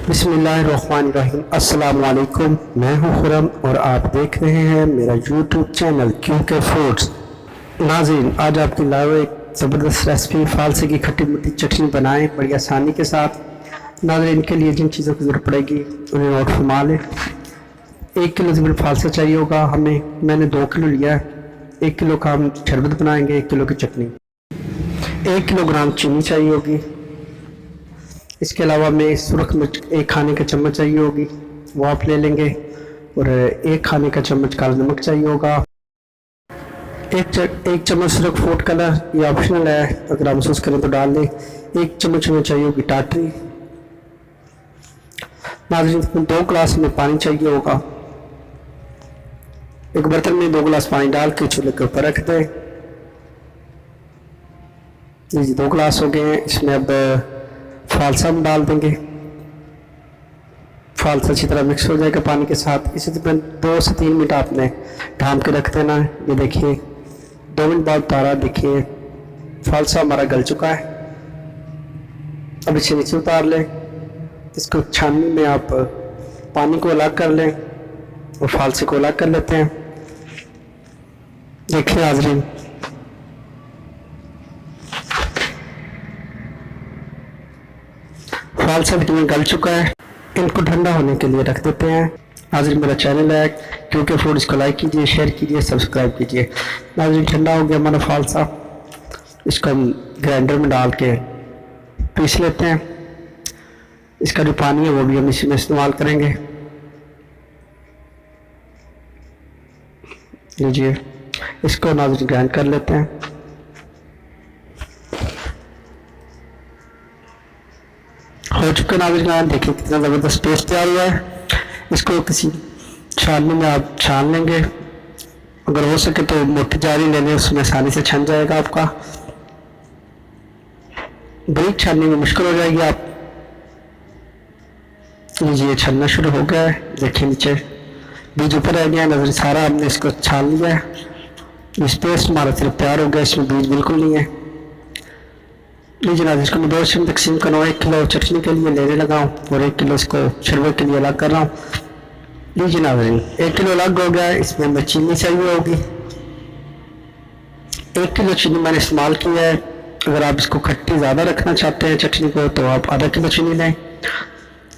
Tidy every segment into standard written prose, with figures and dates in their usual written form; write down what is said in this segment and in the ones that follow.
बिस्मिल्लाहिर्रहमानिर्रहीम। अस्सलाम वालेकुम। मैं हूं खुरम और आप देख रहे हैं मेरा यूट्यूब चैनल क्यूके फूड्स। नाज़रीन, आज आपकी लाइव एक ज़बरदस्त रेसिपी फालसे की खट्टी मीठी चटनी बनाएं बड़ी आसानी के साथ। नाज़रीन, के लिए जिन चीज़ों की ज़रूरत पड़ेगी उन्हें नोट फरमा लें। 1 किलो तकरीबन फालसा चाहिए होगा हमें। मैंने 2 किलो लिया है। 1 किलो का हम शरबत बनाएंगे, 1 किलो की चटनी। 1 किलोग्राम चीनी चाहिए होगी। इसके अलावा हमें सुरख मिर्च 1 खाने का चम्मच चाहिए होगी, वो आप ले लेंगे। और 1 खाने का चम्मच काला नमक चाहिए होगा। एक चम्मच सुरख फूड कलर, ये ऑप्शनल है, अगर आप महसूस करें तो डाल लें। 1 चम्मच हमें चाहिए होगी टाटरी। नाज़रीन, 2 गिलास में पानी चाहिए होगा। एक बर्तन में 2 गिलास पानी डाल के चूल्हे के ऊपर रख दें। जी 2 गिलास हो गए हैं। इसमें अब फालसा हम डाल देंगे। फालसा अच्छी तरह मिक्स हो जाएगा पानी के साथ। इसी तरह 2 से 3 मिनट आपने ढाँप के रख देना है। ये देखिए 2 मिनट बाद उतारा, देखिए फालसा हमारा गल चुका है। अब इसे नीचे उतार लें। इसको छाननी में आप पानी को अलग कर लें और फालसे को अलग कर लेते हैं। देखिए नाज़रीन, फालसा तकरीबन गल चुका है। इनको ठंडा होने के लिए रख देते हैं। नाज़रीन, मेरा चैनल है क्योंकि फूड, इसको लाइक कीजिए, शेयर कीजिए, सब्सक्राइब कीजिए। नाज़रीन, ठंडा हो गया हमारा फालसा। इसको हम ग्राइंडर में डाल के पीस लेते हैं। इसका जो पानी है वो भी हम इसी में इस्तेमाल करेंगे। लीजिए, इसको नाज़रीन ग्राइंड कर लेते हैं। हो चुका नाज़रीन, देखिए कितना ज़बरदस्त पेस्ट तैयार हुआ है। इसको किसी छाननी में आप छान लेंगे। अगर हो सके तो मोटी जारी ले लें, उसमें आसानी से छन जाएगा आपका। बारीक छानने में मुश्किल हो जाएगी। आप लीजिए, छनना शुरू हो गया है। देखिए नीचे बीज ऊपर रह गया नज़र, सारा हमने इसको छान लिया है। इस पेस्ट हमारा सिर्फ तैयार हो गया, इसमें बीज बिल्कुल नहीं है। लीजिए नाज़रीन, इसको मैं 2 हिस्सों में तकसीम कर रहा हूँ। 1 किलो चटनी के लिए लेने लगा हूँ और 1 किलो इसको शरबत के लिए अलग कर रहा हूँ। लीजिए नाज़रीन, 1 किलो अलग हो गया है। इसमें हमें चीनी चाहिए होगी। 1 किलो चीनी मैंने इस्तेमाल किया है। अगर आप इसको खट्टी ज़्यादा रखना चाहते हैं चटनी को, तो आप आधा किलो चीनी लें।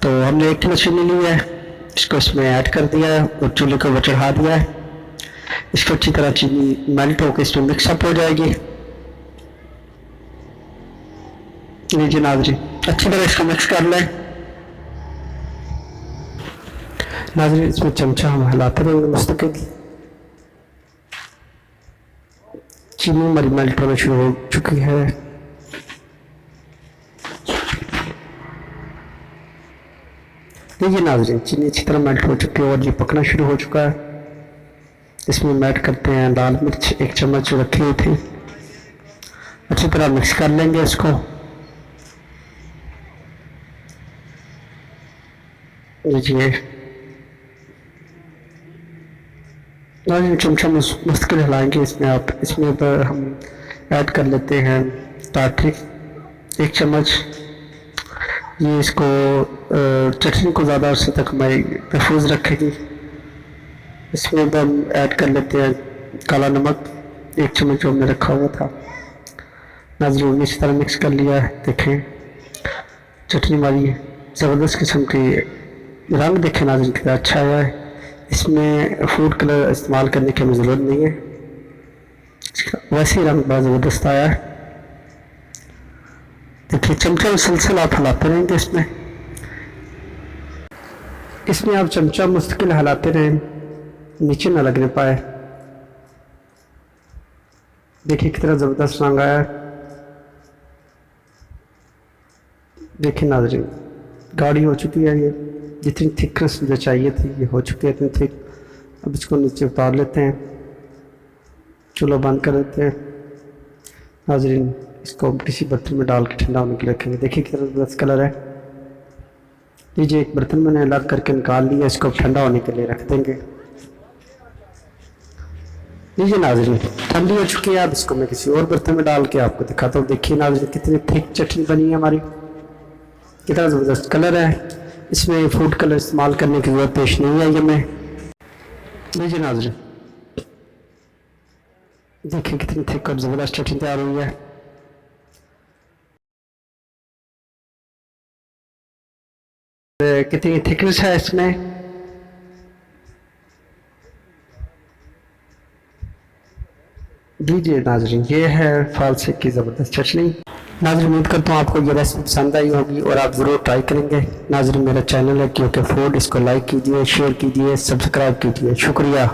तो हमने 1 किलो चीनी ली है। इसको इसमें ऐड कर दिया है और चूल्हे को चढ़ा दिया है। इसको अच्छी तरह चीनी मेल्ट होकर इसमें मिक्सअप हो जाएगी। लीजिए नाज़रीन, अच्छी तरह इसको मिक्स कर लें। नाज़रीन, इसमें चमचा हम हिलाते रहेंगे मुस्तकिल। चीनी हमारी मेल्ट होना शुरू हो चुकी है। लीजिए नाज़रीन, चीनी अच्छी तरह मेल्ट हो चुकी है और ये पकना शुरू हो चुका है। इसमें हम ऐड करते हैं लाल मिर्च 1 चम्मच जो रखी हुई थी। अच्छी तरह मिक्स कर लेंगे इसको। लीजिए नाज़रीन, चमचा मुश्किल हिलाएंगे इसमें आप। इसमें पर हम ऐड कर लेते हैं टाटरी 1 चम्मच। ये इसको चटनी को ज़्यादा अर्से तक महफूज रखेगी। इसमें हम ऐड कर लेते हैं काला नमक 1 चम्मच जो हमने रखा हुआ था। नाज़रीन, इस तरह मिक्स कर लिया है। देखें चटनी हमारी ज़बरदस्त किस्म की, रंग देखें नाज़रीन कितना अच्छा आया है। इसमें फूड कलर इस्तेमाल करने की हमें ज़रूरत नहीं है, वैसे ही रंग बहुत ज़बरदस्त आया है। देखिए चमचा मुसलसल आप हिलाते रहेंगे। इसमें आप चमचा मुस्तकिल हिलाते रहें, नीचे ना लगने पाए। देखिए कितना ज़बरदस्त रंग आया है। देखिए नाज़रीन, गाढ़ी हो चुकी है। ये जितनी थिकनेस मुझे चाहिए थी ये हो चुकी है, इतनी थिक। अब इसको नीचे उतार लेते हैं, चूल्हा बंद कर देते हैं। नाज़रीन, इसको किसी बर्तन में डाल के ठंडा होने के लिए रखेंगे। देखिए कितना ज़बरदस्त कलर है। लीजिए, एक बर्तन मैंने अलग करके निकाल लिया, इसको ठंडा होने के लिए रख देंगे। लीजिए नाज़रीन, ठंडी हो चुकी है। अब इसको मैं किसी और बर्तन में डाल के आपको दिखाता हूँ। देखिए नाज़रीन, कितनी थिक चटनी बनी है हमारी, कितना ज़बरदस्त कलर है। इसमें फूड कलर इस्तेमाल करने की ज़रूरत पेश नहीं आई हमें। लीजिए नाज़रीन, देखिए कितनी थिक और ज़बरदस्त चटनी तैयार हुई है। कितनी थिकनेस है इसमें। दीजिए नाज़रीन, ये है फालसे की ज़बरदस्त चटनी। नाज़रीन, उम्मीद करता हूँ आपको ये रेसिपी पसंद आई होगी और आप ज़रूर ट्राई करेंगे। नाज़रीन, मेरा चैनल है क्योंकि फूड, इसको लाइक कीजिए, शेयर कीजिए, सब्सक्राइब कीजिए। शुक्रिया।